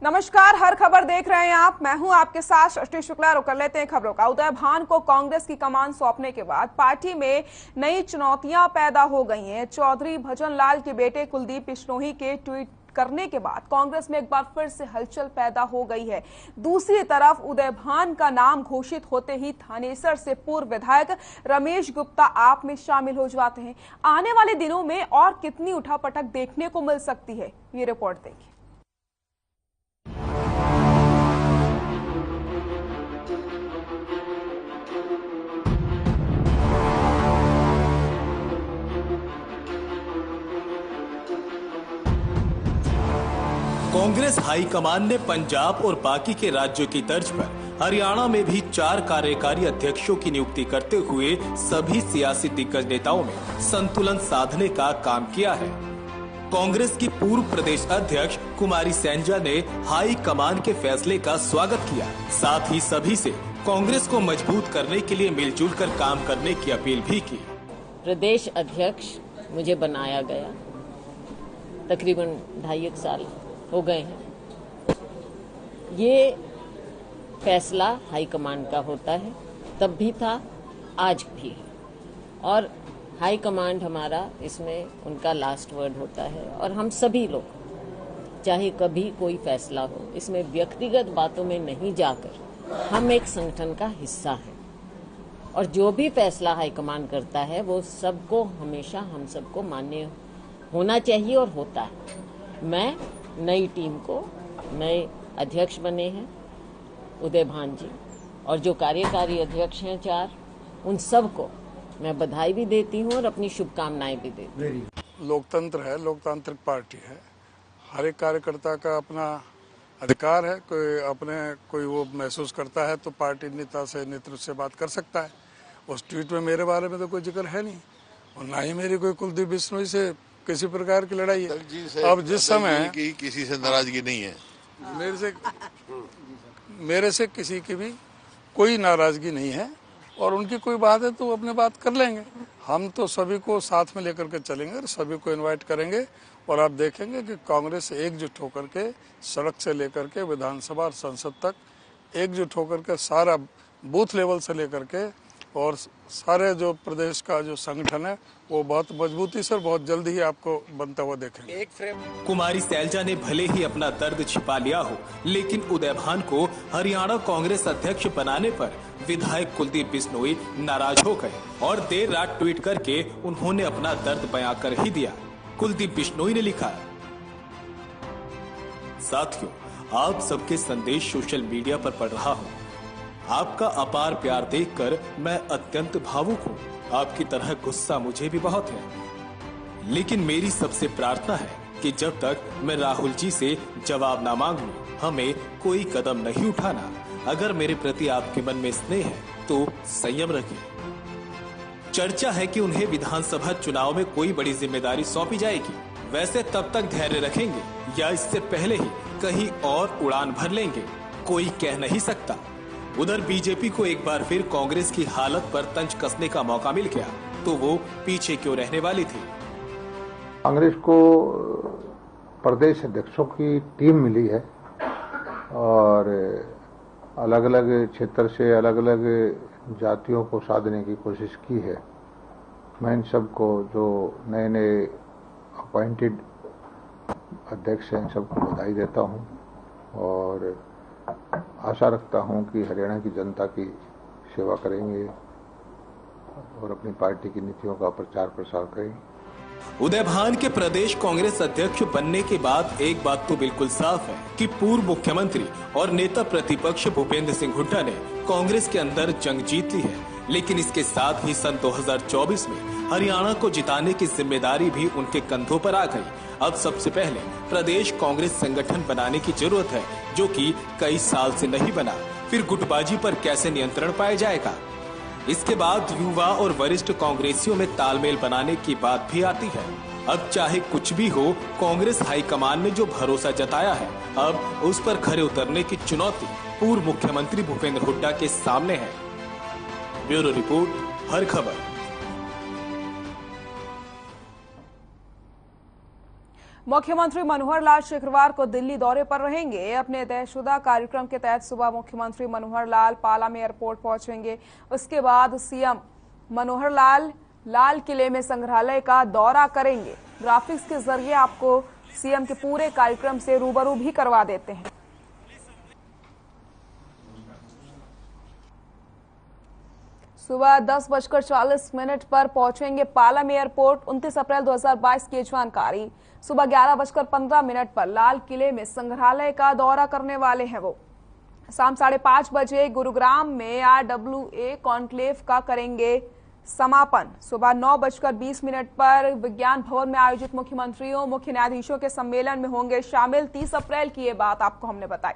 नमस्कार, हर खबर देख रहे हैं आप। मैं हूं आपके साथ सृष्टि शुक्ला। रुक कर लेते हैं खबरों का। उदय भान को कांग्रेस की कमान सौंपने के बाद पार्टी में नई चुनौतियां पैदा हो गई हैं। चौधरी भजन लाल के बेटे कुलदीप बिश्नोई के ट्वीट करने के बाद कांग्रेस में एक बार फिर से हलचल पैदा हो गई है। दूसरी तरफ उदय भान का नाम घोषित होते ही थानेसर से पूर्व विधायक रमेश गुप्ता आप में शामिल हो जाते हैं। आने वाले दिनों में और कितनी उठापटक देखने को मिल सकती है, ये रिपोर्ट देखिए। कांग्रेस हाईकमान ने पंजाब और बाकी के राज्यों की तर्ज पर हरियाणा में भी 4 कार्यकारी अध्यक्षों की नियुक्ति करते हुए सभी सियासी दिग्गज नेताओं में संतुलन साधने का काम किया है। कांग्रेस की पूर्व प्रदेश अध्यक्ष कुमारी सैंजा ने हाई कमान के फैसले का स्वागत किया। साथ ही सभी से कांग्रेस को मजबूत करने के लिए मिलजुल कर काम करने की अपील भी की। प्रदेश अध्यक्ष मुझे बनाया गया, तकरीबन 2.5 साल हो गए हैं। ये फैसला हाईकमान का होता है, तब भी था, आज भी है, और हाईकमांड हमारा इसमें उनका लास्ट वर्ड होता है। और हम सभी लोग, चाहे कभी कोई फैसला हो, इसमें व्यक्तिगत बातों में नहीं जाकर हम एक संगठन का हिस्सा हैं, और जो भी फैसला हाईकमान करता है वो सबको हमेशा हम सबको मान्य होना चाहिए और होता है। मैं नई टीम को, नए अध्यक्ष बने हैं उदय भान जी, और जो कार्यकारी अध्यक्ष हैं 4, उन सब को मैं बधाई भी देती हूं और अपनी शुभकामनाएं भी देती हूं। लोकतंत्र है, लोकतांत्रिक पार्टी है। हर एक कार्यकर्ता का अपना अधिकार है। कोई वो महसूस करता है तो पार्टी नेता से, नेतृत्व से बात कर सकता है। उस ट्वीट में मेरे बारे में तो कोई जिक्र है नहीं, और ना ही मेरी कोई कुलदीप बिश्नोई से किसी प्रकार की लड़ाई है। अब जिस समय की किसी से नाराजगी नहीं है, मेरे से किसी की भी कोई नाराजगी नहीं है, और उनकी कोई बात है तो अपने बात कर लेंगे। हम तो सभी को साथ में लेकर के चलेंगे, सभी को इनवाइट करेंगे, और आप देखेंगे कि कांग्रेस एकजुट होकर के सड़क से लेकर के विधानसभा और संसद तक एकजुट होकर के सारा बूथ लेवल से लेकर के और सारे जो प्रदेश का जो संगठन है वो बहुत मजबूती से बहुत जल्दी ही आपको बनता हुआ देखेंगे। कुमारी सैलजा ने भले ही अपना दर्द छिपा लिया हो, लेकिन उदय भान को हरियाणा कांग्रेस अध्यक्ष बनाने पर विधायक कुलदीप बिश्नोई नाराज हो गए और देर रात ट्वीट करके उन्होंने अपना दर्द बयां कर ही दिया। कुलदीप बिश्नोई ने लिखा, साथियों, आप सबके संदेश सोशल मीडिया पर पढ़ रहा हूँ। आपका अपार प्यार देखकर मैं अत्यंत भावुक हूँ। आपकी तरह गुस्सा मुझे भी बहुत है, लेकिन मेरी सबसे प्रार्थना है कि जब तक मैं राहुल जी से जवाब ना मांगूं, हमें कोई कदम नहीं उठाना। अगर मेरे प्रति आपके मन में स्नेह है तो संयम रखें। चर्चा है कि उन्हें विधानसभा चुनाव में कोई बड़ी जिम्मेदारी सौंपी जाएगी। वैसे तब तक धैर्य रखेंगे या इससे पहले ही कहीं और उड़ान भर लेंगे, कोई कह नहीं सकता। उधर बीजेपी को एक बार फिर कांग्रेस की हालत पर तंज कसने का मौका मिल गया तो वो पीछे क्यों रहने वाली थी। कांग्रेस को प्रदेश अध्यक्षों की टीम मिली है और अलग अलग क्षेत्र से अलग अलग जातियों को साधने की कोशिश की है। मैं इन सबको, जो नए नए अपॉइंटेड अध्यक्ष हैं, इन सबको बधाई देता हूं और आशा रखता हूं कि हरियाणा की जनता की सेवा करेंगे और अपनी पार्टी की नीतियों का प्रचार प्रसार करेंगे। उदय भान के प्रदेश कांग्रेस अध्यक्ष बनने के बाद एक बात तो बिल्कुल साफ है कि पूर्व मुख्यमंत्री और नेता प्रतिपक्ष भूपेंद्र सिंह हुड्डा ने कांग्रेस के अंदर जंग जीत ली है, लेकिन इसके साथ ही सन 2024 में हरियाणा को जिताने की जिम्मेदारी भी उनके कंधों पर आ गई। अब सबसे पहले प्रदेश कांग्रेस संगठन बनाने की जरूरत है, जो कि कई साल से नहीं बना। फिर गुटबाजी पर कैसे नियंत्रण पाया जाएगा। इसके बाद युवा और वरिष्ठ कांग्रेसियों में तालमेल बनाने की बात भी आती है। अब चाहे कुछ भी हो, कांग्रेस हाईकमान ने जो भरोसा जताया है, अब उस पर खरे उतरने की चुनौती पूर्व मुख्यमंत्री भूपेंद्र हुड्डा के सामने है। ब्यूरो रिपोर्ट, हर खबर। मुख्यमंत्री मनोहर लाल शुक्रवार को दिल्ली दौरे पर रहेंगे। अपने तयशुदा कार्यक्रम के तहत सुबह मुख्यमंत्री मनोहर लाल पालाम एयरपोर्ट पहुंचेंगे। उसके बाद सीएम मनोहर लाल किले में संग्रहालय का दौरा करेंगे। ग्राफिक्स के जरिए आपको सीएम के पूरे कार्यक्रम से रूबरू भी करवा देते हैं। सुबह 10:40 पर पहुंचेंगे पालाम एयरपोर्ट। 29 अप्रैल 2022 की जानकारी। सुबह 11:15 पर लाल किले में संग्रहालय का दौरा करने वाले हैं वो। शाम 5:30 बजे गुरुग्राम में RWA कॉन्क्लेव का करेंगे समापन। सुबह 9:20 पर विज्ञान भवन में आयोजित मुख्यमंत्रियों मुख्य न्यायाधीशों के सम्मेलन में होंगे शामिल। 30 अप्रैल की ये बात आपको हमने बताई।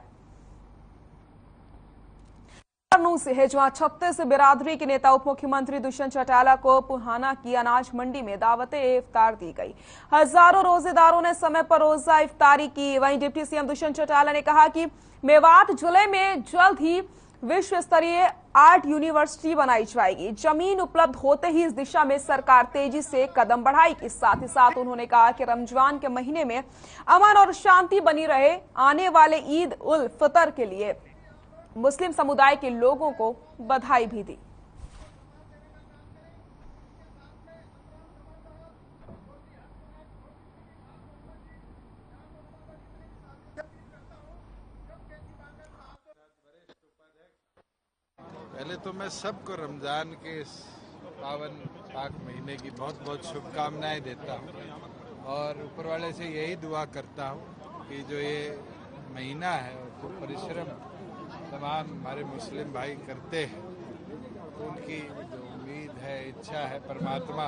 से है जहां 36 बिरादरी के नेता उप मुख्यमंत्री दुष्यंत चौटाला को पुहाना की अनाज मंडी में दावते इफ्तार दी गई। हजारों रोजेदारों ने समय पर रोजा इफ्तारी की। वहीं डिप्टी सीएम दुष्यंत चौटाला ने कहा कि मेवात जिले में जल्द ही विश्व स्तरीय आर्ट यूनिवर्सिटी बनाई जाएगी। जमीन उपलब्ध होते ही इस दिशा में सरकार तेजी से कदम बढ़ाएगी। साथ ही साथ उन्होंने कहा कि रमजान के महीने में अमन और शांति बनी रहे। आने वाले ईद उल फितर के लिए मुस्लिम समुदाय के लोगों को बधाई भी दी। पहले तो मैं सबको रमजान के इस पावन पाक महीने की बहुत बहुत शुभकामनाएं देता हूं और ऊपर वाले से यही दुआ करता हूं कि जो ये महीना है और जो परिश्रम तमाम हमारे मुस्लिम भाई करते हैं तो उनकी जो उम्मीद है इच्छा है परमात्मा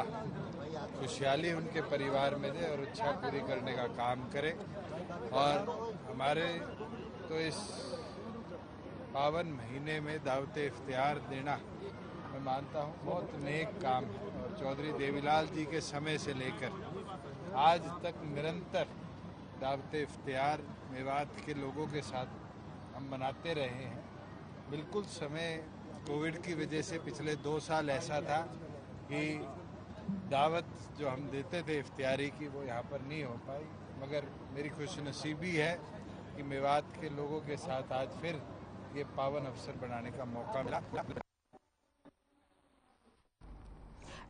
खुशहाली उनके परिवार में दे और इच्छा पूरी करने का काम करे। और हमारे तो इस पावन महीने में दावत इफ्तियार देना मैं मानता हूँ बहुत नेक काम है। और चौधरी देवीलाल जी के समय से लेकर आज तक निरंतर दावत इफ्तियार मेवात के लोगों के साथ हम मनाते रहे हैं। बिल्कुल समय कोविड की वजह से पिछले 2 साल ऐसा था कि दावत जो हम देते थे इफ्तियारी की वो यहाँ पर नहीं हो पाई, मगर मेरी खुशनसीबी है कि मेवात के लोगों के साथ आज फिर ये पावन अवसर बनाने का मौका मिला।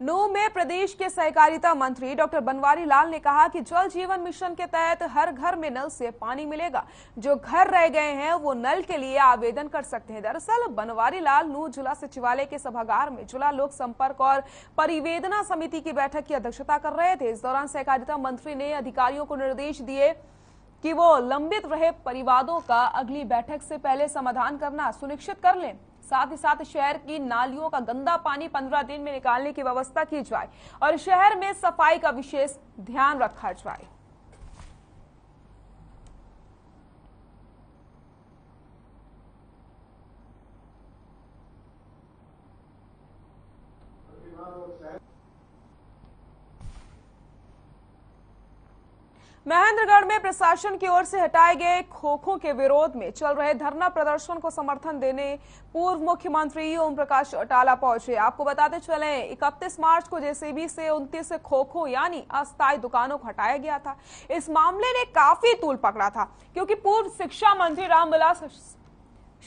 नूंह में प्रदेश के सहकारिता मंत्री डॉक्टर बनवारी लाल ने कहा कि जल जीवन मिशन के तहत हर घर में नल से पानी मिलेगा। जो घर रह गए हैं वो नल के लिए आवेदन कर सकते हैं। दरअसल बनवारी लाल नूंह जिला सचिवालय के सभागार में जिला लोक संपर्क और परिवेदना समिति की बैठक की अध्यक्षता कर रहे थे। इस दौरान सहकारिता मंत्री ने अधिकारियों को निर्देश दिए कि वो लंबित रहे परिवादों का अगली बैठक से पहले समाधान करना सुनिश्चित कर लें। साथ ही साथ शहर की नालियों का गंदा पानी 15 दिन में निकालने की व्यवस्था की जाए और शहर में सफाई का विशेष ध्यान रखा जाए। महेंद्रगढ़ में प्रशासन की ओर से हटाए गए खोखों के विरोध में चल रहे धरना प्रदर्शन को समर्थन देने पूर्व मुख्यमंत्री ओम प्रकाश चौटाला पहुंचे। आपको बताते चले 31 मार्च को जेसीबी से 29 खोखों यानी अस्थायी दुकानों को हटाया गया था। इस मामले ने काफी तूल पकड़ा था क्योंकि पूर्व शिक्षा मंत्री रामविलास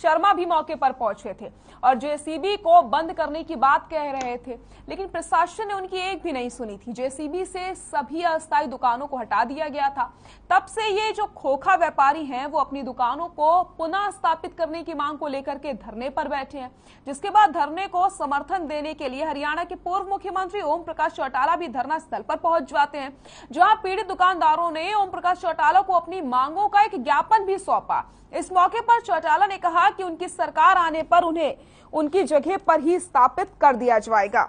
शर्मा भी मौके पर पहुंचे थे और जेसीबी को बंद करने की बात कह रहे थे, लेकिन प्रशासन ने उनकी एक भी नहीं सुनी थी। जेसीबी से सभी अस्थायी दुकानों को हटा दिया गया था। तब से ये जो खोखा व्यापारी हैं वो अपनी दुकानों को पुनः स्थापित करने की मांग को लेकर के धरने पर बैठे हैं, जिसके बाद धरने को समर्थन देने के लिए हरियाणा के पूर्व मुख्यमंत्री ओम प्रकाश चौटाला भी धरना स्थल पर पहुंच जाते हैं, जहां पीड़ित दुकानदारों ने ओम प्रकाश चौटाला को अपनी मांगों का एक ज्ञापन भी सौंपा। इस मौके पर चौटाला ने कहा कि उनकी सरकार आने पर उन्हें उनकी जगह पर ही स्थापित कर दिया जाएगा।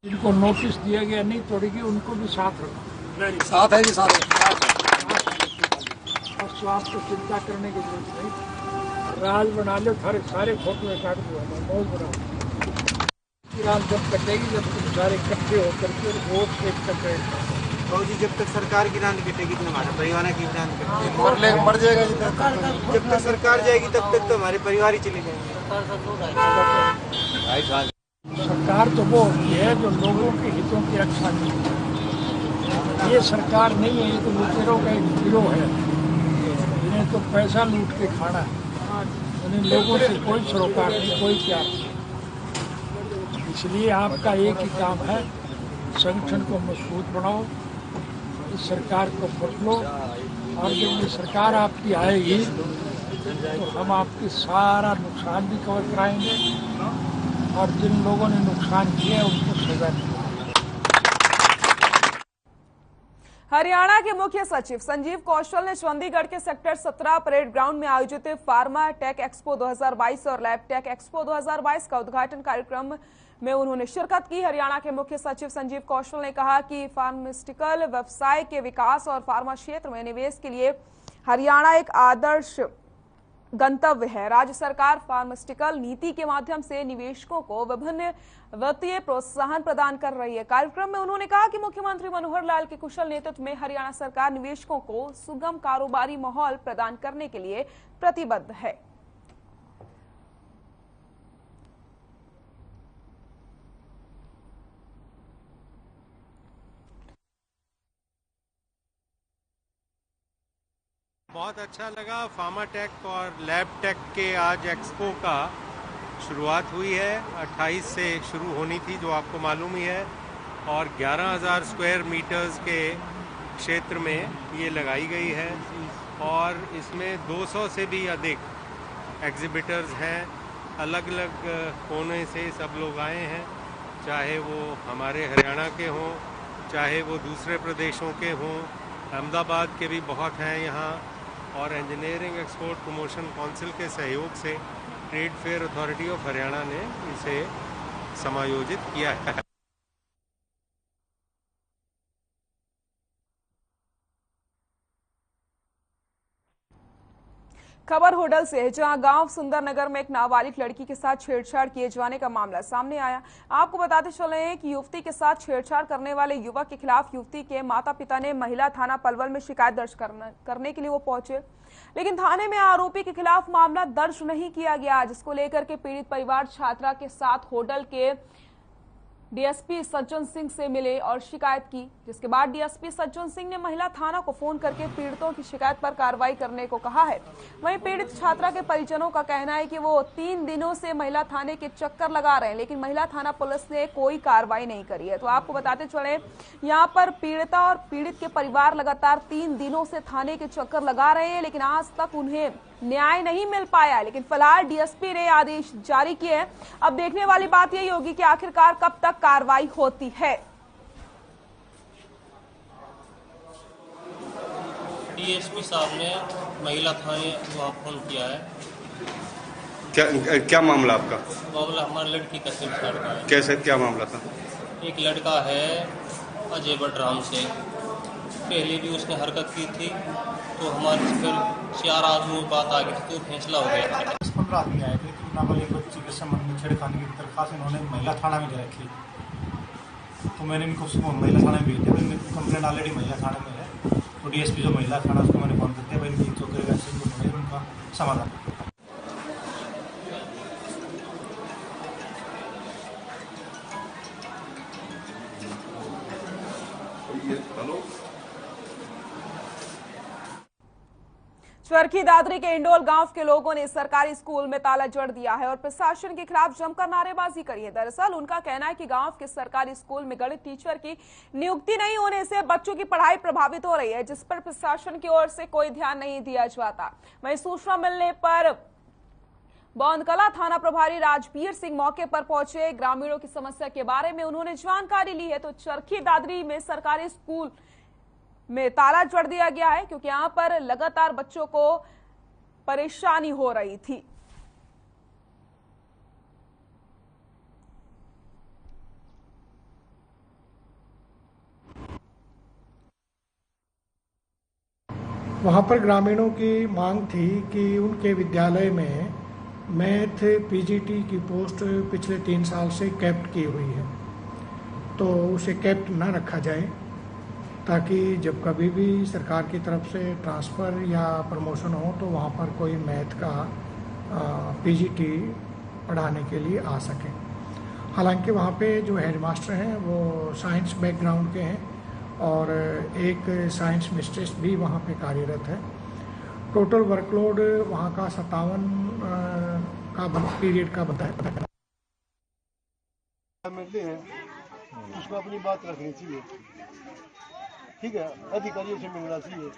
जिनको नोटिस दिया गया नहीं तोड़ेगी उनको भी साथ रखो। साथ है जी, साथ है। और स्वास्थ्य को चिंता करने की जरूरत नहीं। राज बना लो, सारे फोटो काट दो, मौज बनाओ। रात जब कटेगी जब तुम सारे इकट्ठे होकर के वोट से कटे। तो जी जब तक सरकार की रान कटेगी तो हमारे परिवार की रान कटेगी। मर जाएगा जी। जब तक सरकार जाएगी तब तक तो हमारे परिवार ही चले जाएंगे। सरकार तो वो होती है जो लोगों के हितों की रक्षा करती है। ये सरकार नहीं है, ये तो लुटेरों का एक गिरोह है। इन्हें तो पैसा लूट के खाना है, उन्हें लोगों से कोई सरोकार नहीं, कोई प्यार नहीं। इसलिए आपका एक ही काम है, संगठन को मजबूत बनाओ, इस सरकार को बदलो, और जब ये सरकार आपकी आएगी तो हम आपकी सारा नुकसान भी कवर कराएंगे और जिन लोगों ने नुकसान किया उनको सजा देंगे। हरियाणा के मुख्य सचिव संजीव कौशल ने चंडीगढ़ के सेक्टर 17 परेड ग्राउंड में आयोजित फार्मा टेक एक्सपो 2022 और लैब टेक एक्सपो 2022 का उद्घाटन कार्यक्रम में उन्होंने शिरकत की। हरियाणा के मुख्य सचिव संजीव कौशल ने कहा कि फार्मास्यूटिकल व्यवसाय के विकास और फार्मा क्षेत्र में निवेश के लिए हरियाणा एक आदर्श गंतव्य है। राज्य सरकार फार्मास्यूटिकल नीति के माध्यम से निवेशकों को विभिन्न वित्तीय प्रोत्साहन प्रदान कर रही है। कार्यक्रम में उन्होंने कहा कि मुख्यमंत्री मनोहर लाल के कुशल नेतृत्व में हरियाणा सरकार निवेशकों को सुगम कारोबारी माहौल प्रदान करने के लिए प्रतिबद्ध है। बहुत अच्छा लगा। फार्मा टेक और लैब टेक के आज एक्सपो का शुरुआत हुई है। 28 से शुरू होनी थी जो आपको मालूम ही है, और 11,000 स्क्वायर मीटर्स के क्षेत्र में ये लगाई गई है और इसमें 200 से भी अधिक एग्जिबिटर्स हैं। अलग अलग कोने से सब लोग आए हैं, चाहे वो हमारे हरियाणा के हों, चाहे वो दूसरे प्रदेशों के हों। अहमदाबाद के भी बहुत हैं यहाँ, और इंजीनियरिंग एक्सपोर्ट प्रमोशन काउंसिल के सहयोग से trade fair authority of Haryana ने इसे समायोजित किया है। खबर होडल से है, जहां गांव सुंदरनगर में एक नाबालिग लड़की के साथ छेड़छाड़ किए जाने का मामला सामने आया। आपको बताते चले कि युवती के साथ छेड़छाड़ करने वाले युवक के खिलाफ युवती के माता-पिता ने महिला थाना पलवल में शिकायत दर्ज करने के लिए वो पहुंचे, लेकिन थाने में आरोपी के खिलाफ मामला दर्ज नहीं किया गया, जिसको लेकर के पीड़ित परिवार छात्रा के साथ होडल के डीएसपी सज्जन सिंह से मिले और शिकायत की, जिसके बाद डीएसपी सज्जन सिंह ने महिला थाना को फोन करके पीड़ितों की शिकायत पर कार्रवाई करने को कहा है। वहीं पीड़ित छात्रा के परिजनों का कहना है कि वो 3 दिनों से महिला थाने के चक्कर लगा रहे हैं, लेकिन महिला थाना पुलिस ने कोई कार्रवाई नहीं करी है। तो आपको बताते चले, यहाँ पर पीड़िता और पीड़ित के परिवार लगातार 3 दिनों से थाने के चक्कर लगा रहे हैं, लेकिन आज तक उन्हें न्याय नहीं मिल पाया। लेकिन फिलहाल डीएसपी ने आदेश जारी किए हैं। अब देखने वाली बात यही होगी कि आखिरकार कब तक कार्रवाई होती है। डीएसपी साहब ने महिला थाने वहाँ फोन किया है। क्या मामला आपका? मामला हमारी लड़की का छेड़छाड़ का है। कैसे, क्या मामला था? एक लड़का है अजय बटराम से, पहले भी उसने हरकत की थी, तो हमारी फिर 4 आदमियों की बात आ गई थी, तो फैसला हो गया। 10-15 आदमी आए थे, नाबालिग बच्ची के संबंध में छेड़खानी की दरखास्त इन्होंने महिला थाना में दे रखी, तो मैंने इनको सुबह महिला थाना में भेज दिया। इनकी कंप्लेंट ऑलरेडी महिला थाना में है, तो डीएसपी जो महिला थाना उसको मैंने फोन कर दिया, भाई इनकी जो करेगा ऐसे उनका समाधान। चरखी दादरी के इंडोल गांव के लोगों ने सरकारी स्कूल में ताला जड़ दिया है और प्रशासन के खिलाफ जमकर नारेबाजी करी है। दरअसल उनका कहना है कि गांव के सरकारी स्कूल में गणित टीचर की नियुक्ति नहीं होने से बच्चों की पढ़ाई प्रभावित हो रही है, जिस पर प्रशासन की ओर से कोई ध्यान नहीं दिया जाता। वहीं सूचना मिलने पर बौंदकला थाना प्रभारी राजवीर सिंह मौके पर पहुंचे। ग्रामीणों की समस्या के बारे में उन्होंने जानकारी ली है। तो चरखी दादरी में सरकारी स्कूल में ताला जड़ दिया गया है, क्योंकि यहां पर लगातार बच्चों को परेशानी हो रही थी। वहाँ पर ग्रामीणों की मांग थी कि उनके विद्यालय में मैथ पीजीटी की पोस्ट पिछले 3 साल से कैप्ट की हुई है, तो उसे कैप्ट न रखा जाए ताकि जब कभी भी सरकार की तरफ से ट्रांसफ़र या प्रमोशन हो तो वहाँ पर कोई मैथ का पीजीटी पढ़ाने के लिए आ सके। हालांकि वहाँ पे जो हेडमास्टर हैं वो साइंस बैकग्राउंड के हैं और एक साइंस मिस्ट्रेस भी वहाँ पे कार्यरत है। टोटल वर्कलोड वहाँ का 57 का पीरियड का बताया मिलते हैं, उसको अपनी बात रखनी चाहिए, ठीक है, अधिकारियों से मिलना चाहिए।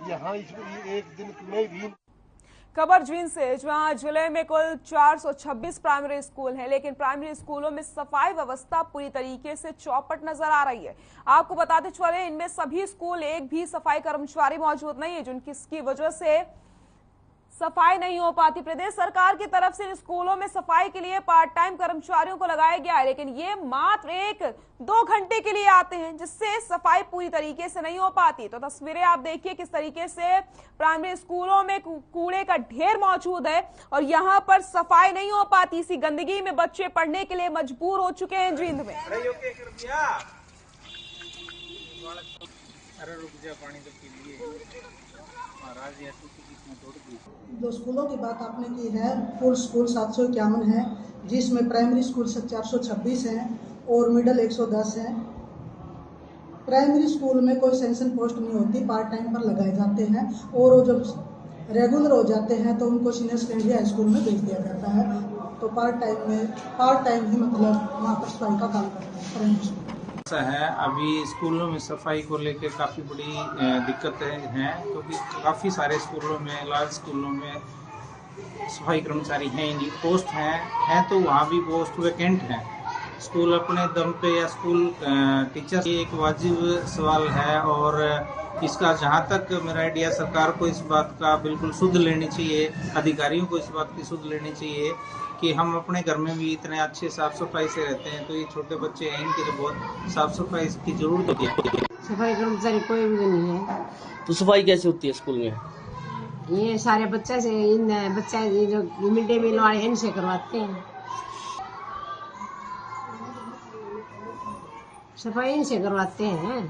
यहाँ एक दिन में भी खबर जींद से, जहां जिले में कुल 426 प्राइमरी स्कूल हैं, लेकिन प्राइमरी स्कूलों में सफाई व्यवस्था पूरी तरीके से चौपट नजर आ रही है। आपको बताते चले, इनमें सभी स्कूल एक भी सफाई कर्मचारी मौजूद नहीं है, जिनकी वजह से सफाई नहीं हो पाती। प्रदेश सरकार की तरफ से इन स्कूलों में सफाई के लिए पार्ट टाइम कर्मचारियों को लगाया गया है, लेकिन ये मात्र 1-2 घंटे के लिए आते हैं, जिससे सफाई पूरी तरीके से नहीं हो पाती। तो तस्वीरें आप देखिए किस तरीके से प्राइमरी स्कूलों में कूड़े का ढेर मौजूद है और यहाँ पर सफाई नहीं हो पाती। इसी गंदगी में बच्चे पढ़ने के लिए मजबूर हो चुके हैं जींद में। जो स्कूलों की बात आपने की है, कुल स्कूल 751 है, जिसमें प्राइमरी स्कूल 426 हैं और मिडिल 110 हैं। प्राइमरी स्कूल में कोई सेंशन पोस्ट नहीं होती, पार्ट टाइम पर लगाए जाते हैं और वो जब रेगुलर हो जाते हैं तो उनको सीनियर सेकेंडरी हाई स्कूल में भेज दिया जाता है। तो पार्ट टाइम ही मतलब वहाँ पर सफाई का काम करते हैं प्राइमरी स्कूल है। अभी स्कूलों में सफाई को लेकर काफ़ी बड़ी दिक्कतें हैं, क्योंकि काफ़ी सारे स्कूलों में, लार्ज स्कूलों में सफाई कर्मचारी हैं ही नहीं। पोस्ट हैं तो वहाँ भी पोस्ट वैकेंट हैं। स्कूल अपने दम पे या स्कूल टीचर ये एक वाजिब सवाल है और इसका जहाँ तक मेरा आइडिया, सरकार को इस बात का बिल्कुल सुध लेनी चाहिए, अधिकारियों को इस बात की सुध लेनी चाहिए कि हम अपने घर में भी इतने अच्छे साफ सफाई से रहते हैं, तो ये छोटे बच्चे हैं, इनकी तो बहुत साफ सफाई की जरूरत होती है। सफाई कर्मचारी कोई भी नहीं है। तो सफाई कैसे होती है स्कूल में? ये सारे बच्चे से बच्चे जो मिड डे मील वाले इनसे करवाते हैं, सफाई इनसे करवाते हैं।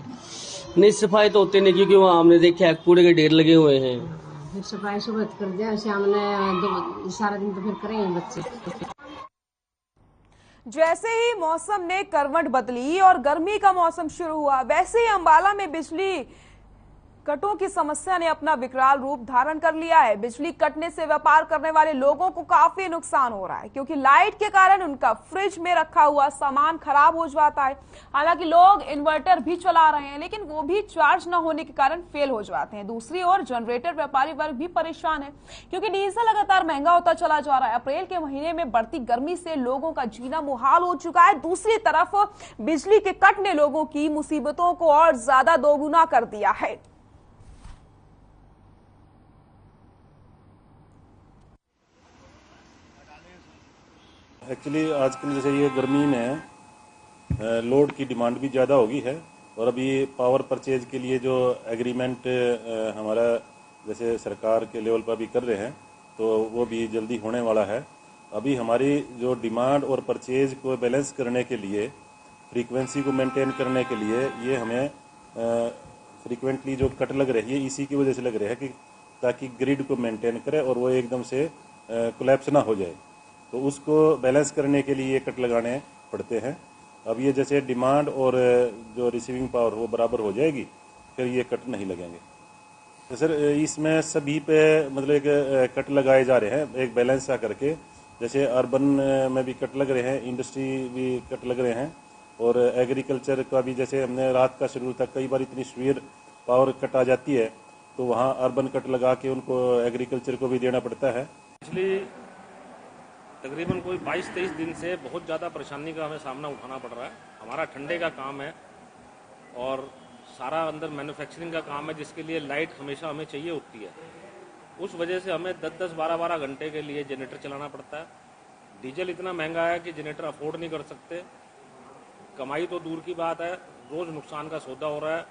नहीं, सफाई तो होती नहीं, क्योंकि वहाँ हमने देखा है कूड़े के ढेर लगे हुए हैं। फिर सफाई सुबह कर दिया, शाम ने सारा दिन तो फिर करेंगे बच्चे। जैसे ही मौसम ने करवट बदली और गर्मी का मौसम शुरू हुआ, वैसे ही अंबाला में बिजली कटों की समस्या ने अपना विकराल रूप धारण कर लिया है। बिजली कटने से व्यापार करने वाले लोगों को काफी नुकसान हो रहा है, क्योंकि लाइट के कारण उनका फ्रिज में रखा हुआ सामान खराब हो जाता है। हालांकि लोग इन्वर्टर भी चला रहे हैं, लेकिन वो भी चार्ज न होने के कारण फेल हो जाते हैं। दूसरी ओर जनरेटर व्यापारी वर्ग भी परेशान है, क्योंकि डीजल लगातार महंगा होता चला जा रहा है। अप्रैल के महीने में बढ़ती गर्मी से लोगों का जीना मुहाल हो चुका है। दूसरी तरफ बिजली के कट ने लोगों की मुसीबतों को और ज्यादा दोगुना कर दिया है। एक्चुअली आजकल जैसे ये गर्मी में लोड की डिमांड भी ज़्यादा होगी है, और अभी पावर परचेज के लिए जो एग्रीमेंट हमारा जैसे सरकार के लेवल पर भी कर रहे हैं, तो वो भी जल्दी होने वाला है। अभी हमारी जो डिमांड और परचेज को बैलेंस करने के लिए, फ्रीक्वेंसी को मेंटेन करने के लिए, ये हमें फ्रीक्वेंटली जो कट लग रही है, इसी की वजह से लग रहा है कि ताकि ग्रिड को मेंटेन करे और वो एकदम से कोलैप्स ना हो जाए। तो उसको बैलेंस करने के लिए ये कट लगाने पड़ते हैं। अब ये जैसे डिमांड और जो रिसीविंग पावर वो बराबर हो जाएगी, फिर ये कट नहीं लगेंगे। तो सर इसमें सभी पे मतलब एक कट लगाए जा रहे हैं, एक बैलेंस सा करके। जैसे अर्बन में भी कट लग रहे हैं, इंडस्ट्री भी कट लग रहे हैं, और एग्रीकल्चर का भी जैसे हमने रात का शेड्यूल था, कई बार इतनी सीवियर पावर कट आ जाती है, तो वहाँ अर्बन कट लगा के उनको एग्रीकल्चर को भी देना पड़ता है। पिछली तकरीबन कोई 22-23 दिन से बहुत ज़्यादा परेशानी का हमें सामना उठाना पड़ रहा है। हमारा ठंडे का काम है और सारा अंदर मैन्युफैक्चरिंग का काम है, जिसके लिए लाइट हमेशा हमें चाहिए होती है। उस वजह से हमें 10-10, 12-12 घंटे के लिए जनरेटर चलाना पड़ता है। डीजल इतना महंगा है कि जनरेटर अफोर्ड नहीं कर सकते। कमाई तो दूर की बात है, रोज़ नुकसान का सौदा हो रहा है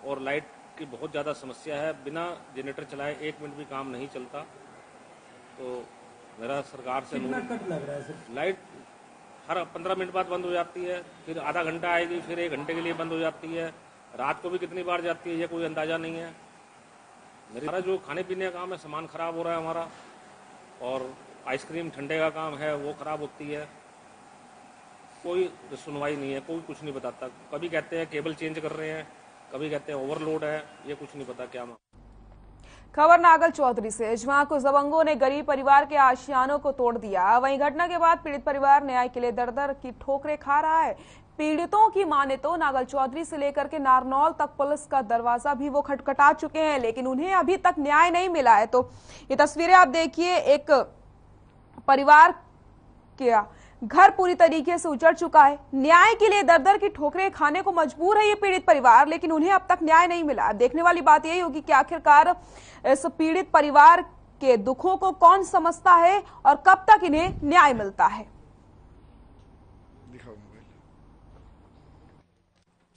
और लाइट की बहुत ज़्यादा समस्या है। बिना जनरेटर चलाए 1 मिनट भी काम नहीं चलता। तो मेरा सरकार से कट लग रहा है सर? लाइट हर 15 मिनट बाद बंद हो जाती है, फिर आधा घंटा आएगी, फिर 1 घंटे के लिए बंद हो जाती है। रात को भी कितनी बार जाती है ये कोई अंदाजा नहीं है। मेरा जो खाने पीने का काम है, सामान खराब हो रहा है हमारा, और आइसक्रीम ठंडे का काम है वो खराब होती है। कोई सुनवाई नहीं है, कोई कुछ नहीं बताता। कभी कहते हैं केबल चेंज कर रहे हैं, कभी कहते हैं ओवरलोड है, ये कुछ नहीं पता क्या। खबर नागल चौधरी से, जहां कुछ दबंगों ने गरीब परिवार के आशियानों को तोड़ दिया। वहीं घटना के बाद पीड़ित परिवार न्याय के लिए दर दर की ठोकरें खा रहा है। पीड़ितों की माने तो नागल चौधरी से लेकर के नारनौल तक पुलिस का दरवाजा भी वो खटखटा चुके हैं, लेकिन उन्हें अभी तक न्याय नहीं मिला है। तो ये तस्वीरें आप देखिए, एक परिवार के घर पूरी तरीके से उजड़ चुका है। न्याय के लिए दर दर की ठोकरें खाने को मजबूर है ये पीड़ित परिवार, लेकिन उन्हें अब तक न्याय नहीं मिला। देखने वाली बात यही होगी कि आखिरकार इस पीड़ित परिवार के दुखों को कौन समझता है और कब तक इन्हें न्याय मिलता है।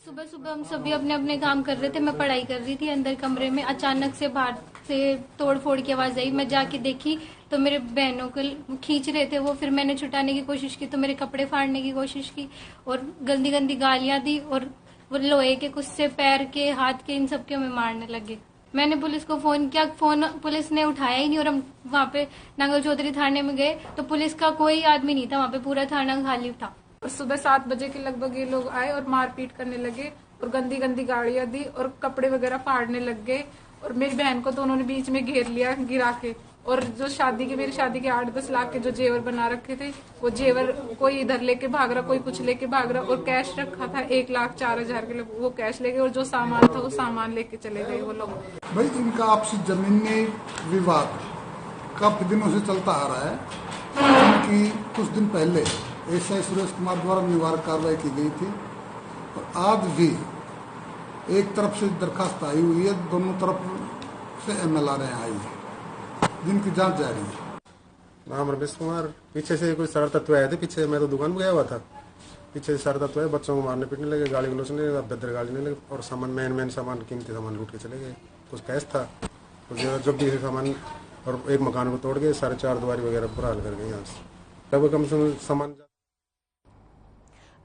सुबह सुबह हम सभी अपने अपने काम कर रहे थे, मैं पढ़ाई कर रही थी अंदर कमरे में। अचानक से बाहर से तोड़ फोड़ की आवाज आई। मैं जाके देखी तो मेरे बहनों को खींच रहे थे वो। फिर मैंने छुटाने की कोशिश की तो मेरे कपड़े फाड़ने की कोशिश की और गंदी गंदी गालियां दी, और वो लोहे के कुछ से पैर के हाथ के इन सब के हमें मारने लगे। मैंने पुलिस को फोन किया, फोन पुलिस ने उठाया ही नहीं, और हम वहाँ पे नागल चौधरी थाने में गए तो पुलिस का कोई आदमी नहीं था वहाँ पे, पूरा थाना खाली था। और सुबह 7 बजे के लगभग ये लोग आए और मारपीट करने लगे और गंदी गंदी गाड़ियां दी और कपड़े वगैरह फाड़ने लग गए। और मेरी बहन को तो उन्होंने बीच में घेर लिया गिरा के, और जो मेरी शादी के 8-10 लाख के जो जेवर बना रखे थे वो जेवर कोई इधर लेके भाग रहा, कोई कुछ लेके भाग रहा, और कैश रखा था 1,04,000 के लोग, वो कैश ले गए, और जो सामान था वो सामान लेके चले गए वो लोग। भाई इनका आपसी जमीनी विवाद काफी दिनों से चलता आ रहा है, क्योंकि कुछ दिन पहले एसआई सुरेश कुमार द्वारा निवारक कार्रवाई की गई थी, और आज भी एक तरफ से दरखास्त आई हुई है, दोनों तरफ से MLR आई है, जिनकी जांच जारी है। नाम रमेश कुमार। पीछे से कोई सारे तत्व आए थे, पीछे मैं तो दुकान में गया हुआ था, पीछे से सारे तत्व आए, बच्चों को मारने पीटने लगे, गाली गलोचने लगे, भद्र गाली लगे, और सामान मेन सामान कीमती सामान लूट के चले गए। कुछ कैश था, कुछ जब भी सामान, और एक मकान को तोड़ गए, 4.5 दुआरी वगैरह बुरा हाल कर गए। यहाँ से कम से कम सामान।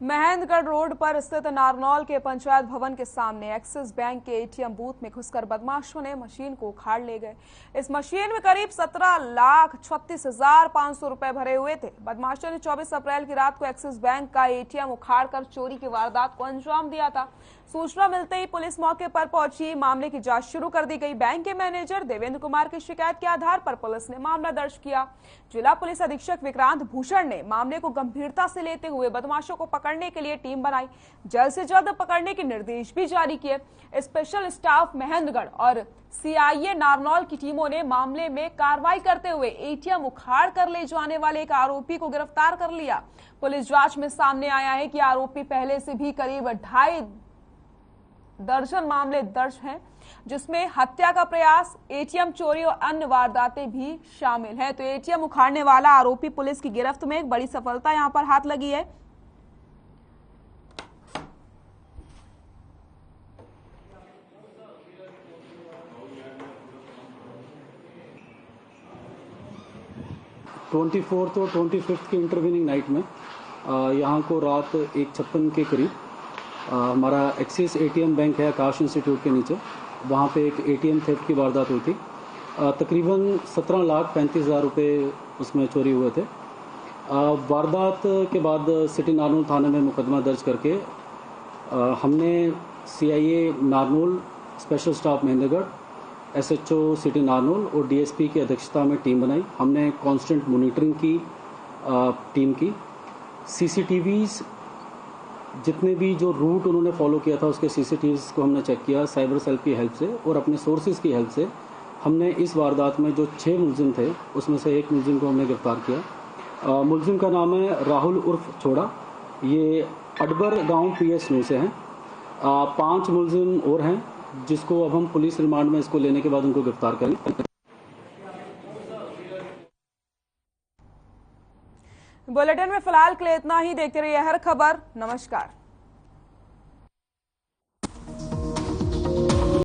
महेंद्रगढ़ रोड पर स्थित नारनौल के पंचायत भवन के सामने एक्सिस बैंक के ATM बूथ में घुसकर बदमाशों ने मशीन को उखाड़ ले गए। इस मशीन में करीब 17,36,500 रुपए भरे हुए थे। बदमाशों ने 24 अप्रैल की रात को एक्सिस बैंक का ATM उखाड़कर चोरी की वारदात को अंजाम दिया था। सूचना मिलते ही पुलिस मौके पर पहुंची, मामले की जांच शुरू कर दी गई। बैंक के मैनेजर देवेंद्र कुमार की शिकायत के आधार पर पुलिस ने मामला दर्ज किया। जिला पुलिस अधीक्षक विक्रांत भूषण ने मामले को गंभीरता से लेते हुए बदमाशों को पकड़ने के लिए टीम बनाई, जल्द से जल्द पकड़ने के निर्देश भी जारी किए। स्पेशल स्टाफ महेंद्रगढ़ और CIA नारनौल की टीमों ने मामले में कार्रवाई करते हुए ATM उखाड़ कर ले जाने वाले एक आरोपी को गिरफ्तार कर लिया। पुलिस जांच में सामने आया है कि आरोपी पहले से भी करीब 2.5 दर्जन मामले दर्ज हैं, जिसमें हत्या का प्रयास, ATM चोरी और अन्य वारदातें भी शामिल हैं। तो ATM उखाड़ने वाला आरोपी पुलिस की गिरफ्त में एक बड़ी सफलता यहां पर हाथ लगी है। ट्वेंटी फोर्थ और 25 की इंटरवीनिंग नाइट में यहाँ को रात 1:56 के करीब हमारा एक्सिस ATM बैंक है आकाश इंस्टीट्यूट के नीचे, वहाँ पे एक ATM थेफ्ट की वारदात हुई थी। तकरीबन 17,35,000 रुपये उसमें चोरी हुए थे। वारदात के बाद सिटी नारनौल थाने में मुकदमा दर्ज करके हमने CIA Narnaul, special staff Mahendragarh, SHO city Narnaul और DSP की अध्यक्षता में टीम बनाई। हमने कांस्टेंट मॉनिटरिंग की टीम की। CCTVs जितने भी जो रूट उन्होंने फॉलो किया था उसके CCTVs को हमने चेक किया साइबर सेल की हेल्प से, और अपने सोर्सेज की हेल्प से हमने इस वारदात में जो 6 मुलजिम थे उसमें से एक मुलजिम को हमने गिरफ्तार किया। मुलजिम का नाम है राहुल उर्फ छोड़ा, ये अडबर गांव PS न्यू से हैं। 5 मुलजिम और हैं जिसको अब हम पुलिस रिमांड में इसको लेने के बाद उनको गिरफ्तार करेंगे। बुलेटिन में फिलहाल के लिए इतना ही। देखते रहिए हर खबर। नमस्कार।